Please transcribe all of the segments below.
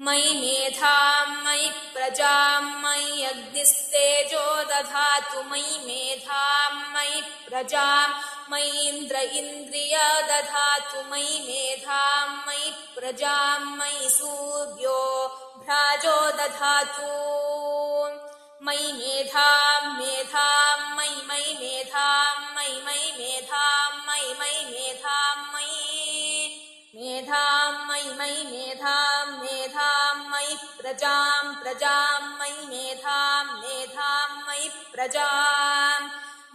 मयि मेधां मयि प्रजां मयि अग्निस्तेजो दधातु मयि मेधां मयि प्रजां मयि इन्द्र इन्द्रिय दधातु मयि मेधां मयि प्रजां मयि सूर्यो भ्राजो दधातु मयि मेधां मेधां मयि मयि मेधां मयि मयि मेधां मयि मयि मेधां मयि मेधां मयि मयि मेधां मेधां मयि प्रजां प्रजां मयि मेधां मेधां मयि प्रजां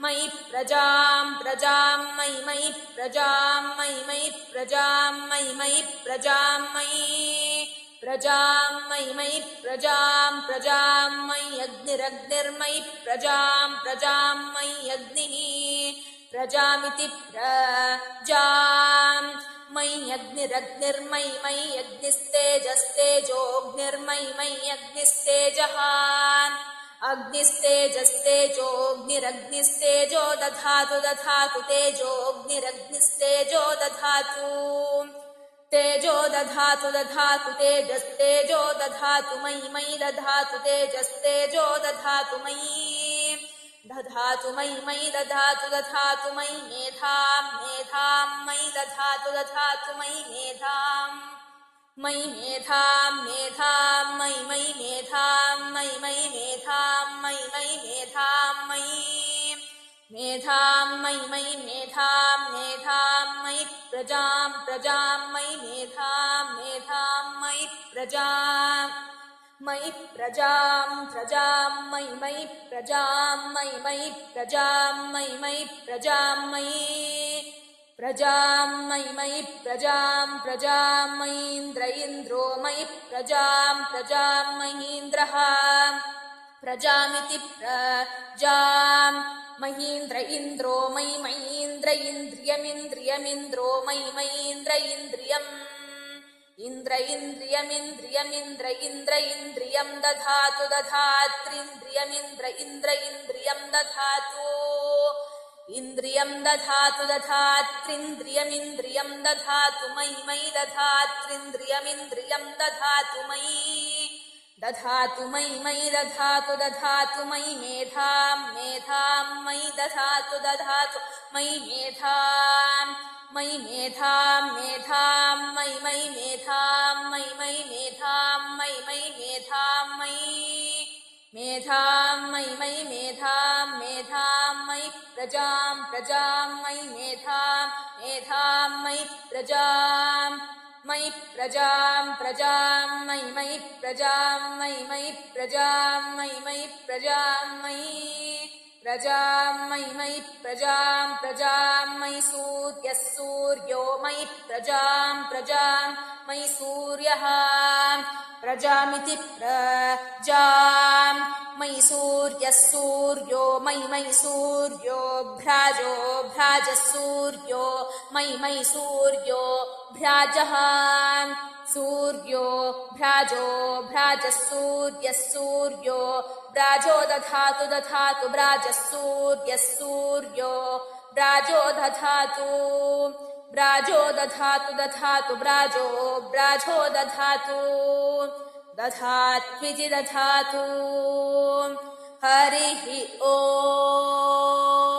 मयि प्रजां प्रजां मयि मयि प्रजां मयि मयि प्रजां मयि मयि प्रजां मयि प्रजां मयि मयि प्रजां प्रजां मयि अग्निरग्निर्मयि प्रजां प्रजां मयि अग्निः प्रजामिति प्रजां मयि अग्निरग्निर्मयि मयि अग्निस्तेजस्तेजोऽग्निर्मयि मयि अग्निस्तेजः अग्निस्तेजस्तेजोऽग्निरग्निस्तेजो दधातु दधातु तेजोऽग्निरग्निस्तेजो दधातु तेजो दधातु दधातु तेजस्तेजो दधातु मयि मयि दधातु तेजस्तेजो दधातु मयि दधातु मयि मयि दधातु दधातु मयि मेधां मेधां मयि दधातु दधातु मयि मेधां मयि मेधां मेधां मयि मयि मेधां मयि मयि मेधां मयि मयि मेधां मयि मेधां मयि मयि मेधां मेधां मयि प्रजां प्रजां मयि मेधां मेधां मयि प्रजां मयि प्रजां प्रजां मयि मयि प्रजां मयि मयि प्रजां मयि मयि प्रजां मयि प्रजां मयि मयि प्रजां प्रजां मयीन्द्र इन्द्रो मयि प्रजां प्रजां महीन्द्रः प्रजामिति प्रजां महीन्द्र इन्द्रो मयि मयीन्द्र इन्द्रियमिन्द्रियमिन्द्रो मयि मयीन्द्र इन्द्रियम् इन्द्र इन्द्रियमिन्द्रियमिन्द्र इन्द्र इन्द्रियं दधातु दधात्रिन्द्रियमिन्द्र इन्द्र इन्द्रियं दधातु इन्द्रियं दधातु दधात्रिन्द्रियमिन्द्रियं दधातु मयि मयि दधात्रिन्द्रियमिन्द्रियं दधातु मयि दधातु दधातु मयि मेधां मेधां मयि दधातु दधातु मयि मेधां मयि मेधां मेधां मयि मयि मेधां मयि मयि मेधां मयि मयि मेधां मयि मेधां मयि मयि मेधां मेधां मयि प्रजां प्रजां मयि मेधां मेधां मयि प्रजां मयि प्रजां प्रजां मयि मयि प्रजां मयि मयि प्रजां मयि मयि प्रजां मयि प्रजां मयि मयि प्रजां प्रजां मयि सूर्यः सूर्यो मयि प्रजां प्रजां मयि सूर्यः प्रजामिति प्रजां मयि सूर्यः सूर्यो मयि मयि सूर्यो भ्राजो भ्राजः सूर्यो मयि मयि सूर्यो भ्राजः सूर्यो भ्राजो भ्राजः सूर्यः सूर्यो भ्राजो दधातु दधातु भ्राजः सूर्यः सूर्यो भ्राजो दधातु भ्राजो दधातु दधातु भ्राजो भ्राजो दधातु दधात्विति दधातु हरिः ॐ।